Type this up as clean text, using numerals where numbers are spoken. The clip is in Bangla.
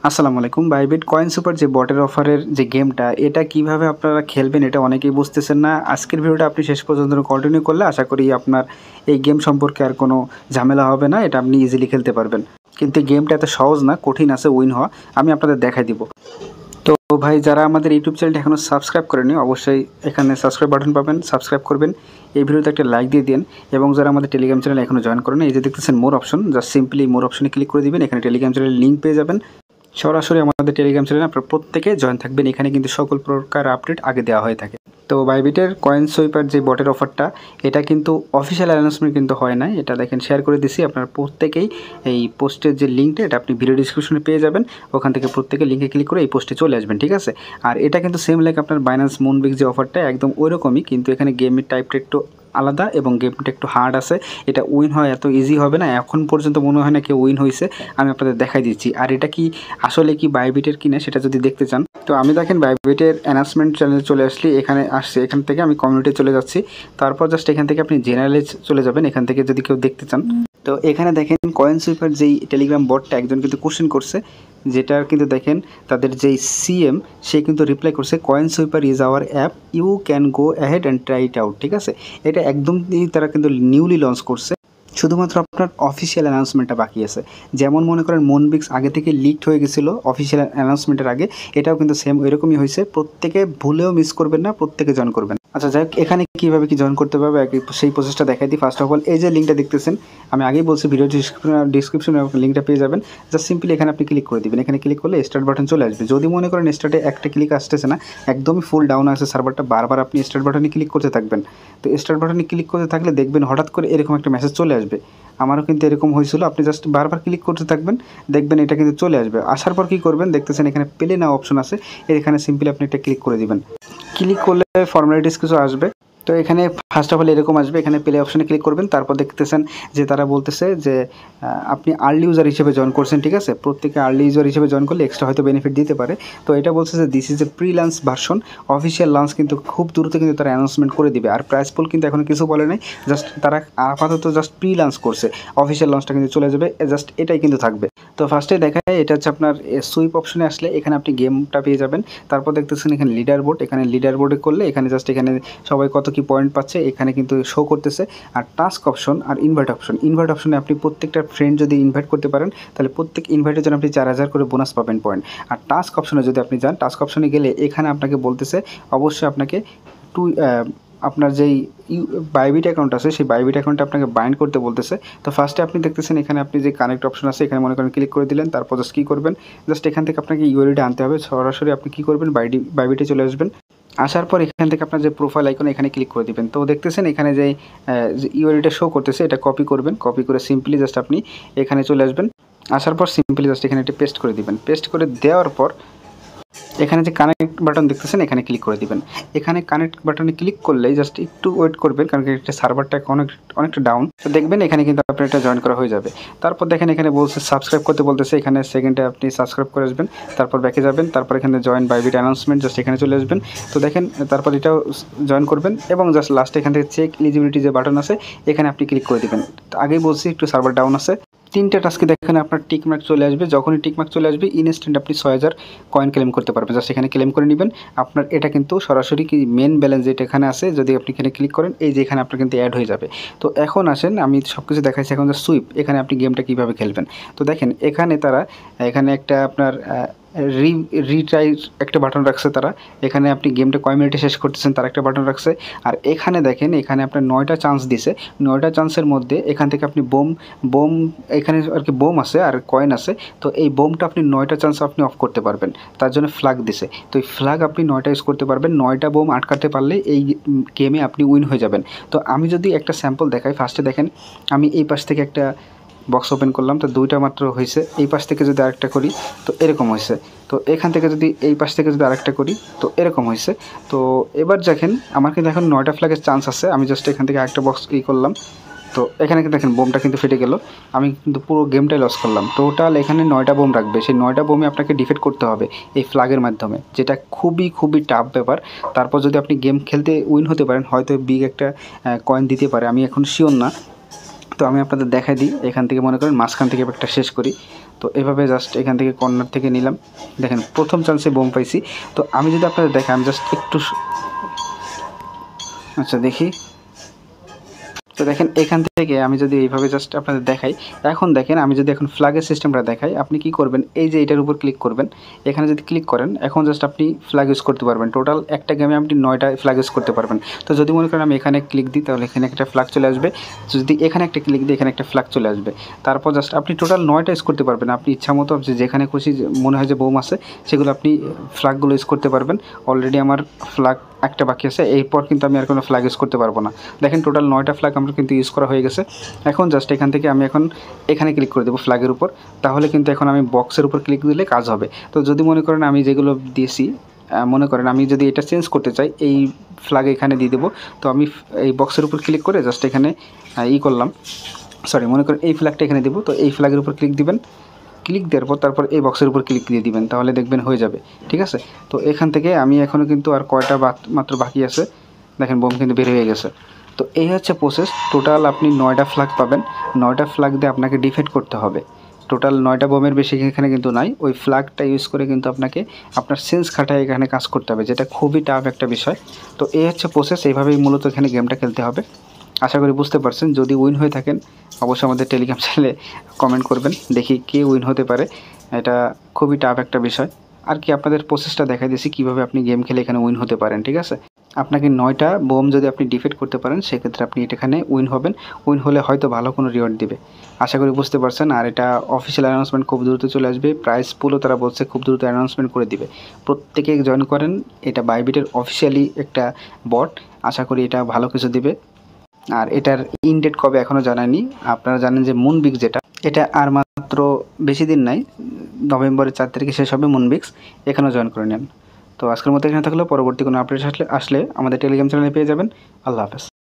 আসসালামু আলাইকুম। বাইবিট কয়েন সুপার যে বটের অফারের যে গেমটা, এটা কিভাবে আপনারা খেলবেন এটা অনেকেই বুঝতেছেন না। আজকের ভিডিওটা আপনি শেষ পর্যন্ত কন্টিনিউ করলে আশা করি আপনার এই গেম সম্পর্কে আর কোনো ঝামেলা হবে না। এটা আপনি ইজিলি খেলতে পারবেন। কিন্তু এই গেমটা এত সহজ না, কঠিন আছে উইন হওয়া। আমি আপনাদের দেখাই দিব। তো ভাই, যারা আমাদের ইউটিউব চ্যানেলটি এখনও সাবস্ক্রাইব করেনি, অবশ্যই এখানে সাবস্ক্রাইব বাটন পাবেন, সাবস্ক্রাইব করবেন। এই ভিডিওতে একটা লাইক দিয়ে দিন। এবং যারা আমাদের টেলিগ্রাম চ্যানেল এখনও জয়েন করেন, এই যে দেখতেছেন মোর অপশন, জাস্ট সিম্পলি মোর অপশনে ক্লিক করে দিবেন। এখানে টেলিগ্রাম চ্যানেলের লিঙ্ক পেয়ে যাবেন। সরাসরি আমাদের টেলিগ্রাম চ্যানেলে আপনারা প্রত্যেকে জয়েন থাকবেন। এখানে কিন্তু সকল প্রকার আপডেট আগে দেওয়া হয়ে থাকে। তো বাইবিটের কয়েন সুইপার যে বটের অফারটা, এটা কিন্তু অফিসিয়াল অ্যানাউন্সমেন্ট কিন্তু হয় না। এটা দেখেন শেয়ার করে দিছি, আপনারা প্রত্যেকেই এই পোস্টের যে লিঙ্কটা, এটা আপনি ভিডিও ডিসক্রিপশনে পেয়ে যাবেন। ওখান থেকে প্রত্যেকে লিঙ্কে ক্লিক করে এই পোস্টে চলে আসবেন, ঠিক আছে। আর এটা কিন্তু সেম লাইক আপনার বাইন্যান্স মুনবিক্স যে অফারটা, একদম ওইরকমই, কিন্তু এখানে গেমের টাইপটা একটু আলাদা এবং গেমটা একটু হার্ড আছে। এটা উইন হয় এত ইজি হবে না, এখন পর্যন্ত মনে হয় না কেউ উইন হয়েছে। আমি আপনাদের দেখাই দিচ্ছি। আর এটা কি আসলে কি বাইবিটের কিনা সেটা যদি দেখতে চান, তো আমি দেখেন বাইবিটের অ্যানাউন্সমেন্ট চ্যানেলে চলে আসলি, এখানে আসছে। এখান থেকে আমি কমিউনিটি চলে যাচ্ছি। তারপর জাস্ট এখান থেকে আপনি জেনারেলে চলে যাবেন, এখান থেকে যদি কেউ দেখতে চান। তো এখানে দেখেন কয়েন সুইপার যেই টেলিগ্রাম বটটা একজন কিন্তু কোশ্চেন করছে, যেটার কিন্তু দেখেন তাদের যেই সিএম, সে কিন্তু রিপ্লাই করছে, coin sweeper is our app, you can go ahead and try it out, ঠিক আছে। এটা একদমই তারা কিন্তু নিউলি লঞ্চ করছে। শুধুমাত্র আপনার অফিসিয়াল অ্যানাউন্সমেন্টটা বাকি আছে। যেমন মনে করেন মুনবিক্স আগে থেকে লিকড হয়ে গেছিলো অফিসিয়াল অ্যানাউন্সমেন্টের আগে, এটাও কিন্তু সেম ওইরকমই হয়েছে। প্রত্যেকে ভুলেও মিস করবেন না, প্রত্যেকে জয়েন করবেন। আচ্ছা যাই হোক, এখানে কীভাবে কি জয়েন করতে পারবে সেই প্রসেসটা দেখাই দিই। ফার্স্ট অফ অল, এই যে লিঙ্কটা দেখতেছেন, আমি আগেই বলছি ভিডিও ডিসক্রিপশনে লিঙ্কটা পেয়ে যাবেন। জাস্ট সিম্পলি এখানে আপনি ক্লিক করে দেবেন। এখানে ক্লিক করলে স্টার্ট বাটন চলে আসবে। যদি মনে করেন স্টার্টে একটা ক্লিক আসতেছে না, একদমই ফুল ডাউন আছে সার্ভারটা, বারবার আপনি স্টার্ট বাটনে ক্লিক করতে থাকবেন। তো স্টার্ট বাটনে ক্লিক করতে থাকলে দেখবেন হঠাৎ করে এরকম একটা মেসেজ চলে আসবে। আমারও কিন্তু এরকম হয়েছিল। আপনি জাস্ট বারবার ক্লিক করতে থাকবেন, দেখবেন এটা কিন্তু চলে আসবে। আসার পর কী করবেন, দেখতেছেন এখানে প্লে নাও অপশন আছে, এখানে সিম্পলি আপনি একটা ক্লিক করে দিবেন। ক্লিক করলে ফর্মালিটিস কিছু আসবে। তো এখানে ফার্স্ট অফ অল এরকম আসবে, এখানে প্লে অপশনে ক্লিক করবেন। তারপর দেখতেছেন যে তারা বলতেছে যে আপনি আর্লি ইউজার হিসেবে জয়েন করছেন, ঠিক আছে। প্রত্যেকে আর্লি ইউজার হিসেবে জয়েন করলে এক্সট্রা হয়তো বেনিফিট দিতে পারে। তো এটা বলছে যে this is a pre launch version, official launch কিন্তু খুব দ্রুত কিন্তু তারা অ্যানাউন্সমেন্ট করে দিবে। আর প্রাইস পুল কিন্তু এখনও কিছু বলে নাই, জাস্ট তারা আপাতত জাস্ট প্রি লঞ্চ করছে। অফিসিয়াল লঞ্চটা কিন্তু চলে যাবে, জাস্ট এটাই কিন্তু থাকবে। তো ফার্স্টে দেখায় এটা হচ্ছে আপনার সুইপ অপশনে আসলে এখানে আপনি গেমটা পেয়ে যাবেন। তারপর দেখতেছেন এখানে লিডার বোর্ড, এখানে লিডার বোর্ডে করলে এখানে জাস্ট এখানে সবাই কত কি পয়েন্ট পাচ্ছে এখানে কিন্তু শো করতেছে। আর টাস্ক অপশন আর ইনভাইট অপশন, ইনভাইট অপশনে আপনি প্রত্যেকটা ফ্রেন্ড যদি ইনভাইট করতে পারেন, তাহলে প্রত্যেক ইনভাইটের জন্য আপনি 4000 করে বোনাস পাবেন পয়েন্ট। আর টাস্ক অপশনে যদি আপনি যান, টাস্ক অপশনে গেলে এখানে আপনাকে বলতেছে অবশ্যই আপনাকে আপনার যেই বাইবিট অ্যাকাউন্ট আছে, সেই বাইবিট অ্যাকাউন্টে আপনাকে বাইন্ড করতে বলতেছে। তো ফার্স্টে আপনি দেখতেছেন এখানে আপনি যে কানেক্ট অপশন আছে, এখানে মনে করেন ক্লিক করে দিলেন। তারপর জাস্ট কী করবেন, জাস্ট এখান থেকে আপনাকে ইউআরএলটা আনতে হবে। সরাসরি আপনি কী করবেন, বাইবিটে চলে আসবেন। আসার পর এখান থেকে আপনার যে প্রোফাইল আইকন, এখানে ক্লিক করে দিবেন। তো দেখতেছেন এখানে যে ইউআরএলটা শো করতেছে, এটা কপি করবেন। কপি করে সিম্পলি জাস্ট আপনি এখানে চলে আসবেন। আসার পর সিম্পলি জাস্ট এখানে একটি পেস্ট করে দিবেন। পেস্ট করে দেওয়ার পর এখানে যে কানেক্ট বাটন দেখতেছেন, এখানে ক্লিক করে দিবেন। এখানে কানেক্ট বাটনে ক্লিক করলেই জাস্ট একটু ওয়েট করবেন, কারণ এটা সার্ভারটা অনেকটা ডাউন। তো দেখবেন এখানে কিন্তু আপনার এটা জয়েন করা হয়ে যাবে। তারপর দেখেন এখানে বলছে সাবস্ক্রাইব করতে বলতেছে, এখানে সেকেন্ডে আপনি সাবস্ক্রাইব করে আসবেন। তারপর ব্যাকে যাবেন, তারপর এখানে জয়েন বাইবিট অ্যানাউন্সমেন্ট, জাস্ট এখানে চলে আসবেন। তো দেখেন তারপর এটাও জয়েন করবেন এবং জাস্ট লাস্টে এখান থেকে চেক এলিজিবিলিটি যে বাটন আছে, এখানে আপনি ক্লিক করে দিবেন। আগেই বলছি একটু সার্ভার ডাউন আছে। 3টে টাস্কে দেখেন আপনার টিকমার্ক চলে আসবে। যখনই টিকমার্ক চলে আসবে, ইনস্ট্যান্ট আপনি 6000 কয়েন ক্লেম করতে পারবেন। জাস্ট এখানে ক্লেম করে নেবেন। আপনার এটা কিন্তু সরাসরি কি মেন ব্যালেন্স যেটা এখানে আছে, যদি আপনি এখানে ক্লিক করেন, এই যে এখানে আপনার কিন্তু অ্যাড হয়ে যাবে। তো এখন আসেন, আমি সব কিছু দেখাচ্ছি। এখন যে সুইপ, এখানে আপনি গেমটা কীভাবে খেলবেন। তো দেখেন এখানে তারা এখানে একটা আপনার রিট্রাই একটা বাটন রাখছে তারা। এখানে আপনি গেমটা কয় মিনিটে শেষ করতেছেন তার একটা বাটন রাখছে। আর এখানে দেখেন এখানে আপনার 9টা চান্স দিছে। 9টা চান্সের মধ্যে এখান থেকে আপনি বোম এখানে আর কি বোম আছে আর কয়েন আছে। তো এই বোমটা আপনি 9টা চান্স আপনি অফ করতে পারবেন, তার জন্য ফ্ল্যাগ দিছে। তো এই ফ্ল্যাগ আপনি 9টা ইউজ করতে পারবেন। 9টা বোম আটকাতে পারলে এই গেমে আপনি উইন হয়ে যাবেন। তো আমি যদি একটা স্যাম্পল দেখাই, ফার্স্টে দেখেন আমি এই পাশ থেকে একটা বক্স ওপেন করলাম, তো 2টা মাত্র হয়েছে। এই পাশ থেকে যদি আরেকটা করি, তো এরকম হয়েছে। তো এখান থেকে যদি এই পাশ থেকে যদি আরেকটা করি, তো এরকম হয়েছে। তো এবার দেখেন আমার কিন্তু এখন 9টা ফ্ল্যাগের চান্স আছে। আমি জাস্ট এখান থেকে আরেকটা বক্স করলাম, তো এখানে কিন্তু দেখেন বোমটা কিন্তু ফেটে গেল। আমি কিন্তু পুরো গেমটাই লস করলাম। টোটাল এখানে 9টা বোম রাখবে, সেই 9টা বোমে আপনাকে ডিফেট করতে হবে এই ফ্ল্যাগের মাধ্যমে, যেটা খুবই টাফ ব্যাপার। তারপর যদি আপনি গেম খেলতে উইন হতে পারেন, হয়তো বিগ একটা কয়েন দিতে পারে, আমি এখন শিওর না। তো আমি আপনাদের দেখাই দিই, এখান থেকে মনে করেন মাঝখান থেকে একটা শেষ করি। তো এভাবে জাস্ট এখান থেকে কর্নার থেকে নিলাম, দেখেন প্রথম চান্সে বোম পাইছি। তো আমি যদি আপনাদের দেখাই, আমি জাস্ট একটু আচ্ছা দেখি। তো দেখেন এখান থেকে আমি যদি এইভাবে জাস্ট আপনাদের দেখাই, এখন দেখেন আমি যদি এখন ফ্ল্যাগের সিস্টেমটা দেখাই, আপনি কি করবেন, এই যে এটার উপর ক্লিক করবেন, এখানে যদি ক্লিক করেন এখন জাস্ট আপনি ফ্ল্যাগ ইউজ করতে পারবেন। টোটাল একটা গেমে আপনি 9টা ফ্ল্যাগ ইউজ করতে পারবেন। তো যদি মনে করেন আমি এখানে ক্লিক দিই, তাহলে এখানে একটা ফ্ল্যাগ চলে আসবে। যদি এখানে একটা ক্লিক দিই, এখানে একটা ফ্ল্যাগ চলে আসবে। তারপর জাস্ট আপনি টোটাল 9টা ইউজ করতে পারবেন। আপনি ইচ্ছা মতো যেখানে খুশি মনে হয় যে বোম আছে, সেগুলো আপনি ফ্ল্যাগগুলো ইউজ করতে পারবেন। অলরেডি আমার ফ্ল্যাগ একটা বাকি আছে, এরপর কিন্তু আমি আর কোনো ফ্ল্যাগ ইউজ করতে পারবো না। দেখেন টোটাল 9টা ফ্ল্যাগ আমরা কিন্তু ইউজ করা হয়ে গেছে। এখন জাস্ট এখান থেকে আমি এখন এখানে ক্লিক করে দেবো ফ্ল্যাগের উপর, তাহলে কিন্তু এখন আমি বক্সের উপর ক্লিক দিলে কাজ হবে। তো যদি মনে করেন আমি যেগুলো দিয়েছি, মনে করেন আমি যদি এটা চেঞ্জ করতে চাই, এই ফ্ল্যাগ এখানে দিয়ে দেবো। তো আমি এই বক্সের উপর ক্লিক করে জাস্ট এখানে করলাম, সরি মনে করেন এই ফ্ল্যাগটা এখানে দেবো। তো এই ফ্ল্যাগের উপর ক্লিক দিবেন, ক্লিক দেওয়ার পর তারপর এই বক্সের উপর ক্লিক দিয়ে দিবেন, তাহলে দেখবেন হয়ে যাবে। ঠিক আছে, তো এখান থেকে আমি এখনও কিন্তু আর কয়টা মাত্র বাকি আছে, দেখেন বোম কিন্তু বের হয়ে গেছে। তো এই হচ্ছে প্রসেস। টোটাল আপনি 9টা ফ্ল্যাগ পাবেন, 9টা ফ্ল্যাগ দিয়ে আপনাকে ডিফেন্ড করতে হবে। টোটাল 9টা বোমের বেশি এখানে কিন্তু নাই। ওই ফ্ল্যাগটা ইউজ করে কিন্তু আপনাকে আপনার সেন্স খাটায় এখানে কাজ করতে হবে, যেটা খুবই টাফ একটা বিষয়। তো এই হচ্ছে প্রসেস, এইভাবেই মূলত এখানে গেমটা খেলতে হবে। আশা করি বুঝতে পারছেন। যদি উইন হয়ে থাকেন অবশ্যই আমাদের টেলিগ্রাম চ্যানেলে কমেন্ট করবেন, দেখি কে উইন হতে পারে। এটা খুবই টাফ একটা বিষয়। আর কি আপনাদের প্রসেসটা দেখাই দিয়েছি কীভাবে আপনি গেম খেলে এখানে উইন হতে পারেন। ঠিক আছে, আপনাকে 9টা বোম যদি আপনি ডিফেট করতে পারেন, সেক্ষেত্রে আপনি এখানে উইন হবেন। উইন হলে হয়তো ভালো কোনো রিওয়ার্ড দিবে। আশা করি বুঝতে পারছেন। আর এটা অফিসিয়াল অ্যানাউন্সমেন্ট খুব দ্রুত চলে আসবে। প্রাইস পুলও তারা বলছে খুব দ্রুত অ্যানাউন্সমেন্ট করে দিবে। প্রত্যেকে জয়েন করেন, এটা বাইবিটের অফিসিয়ালি একটা বট। আশা করি এটা ভালো কিছু দিবে। আর এটার ইন ডেট কবে এখনও জানায়নি। আপনারা জানেন যে মুনবিক্স যেটা, এটা আর মাত্র বেশি দিন নাই, নভেম্বরের 4 তারিখে শেষ হবে মুনবিক্স। এখানেও জয়েন করে নেন। তো আজকের মতো এখানে থাকলেও পরবর্তী কোনো আপডেট আসলে আমাদের টেলিগ্রাম চ্যানেলে পেয়ে যাবেন। আল্লাহ হাফেজ।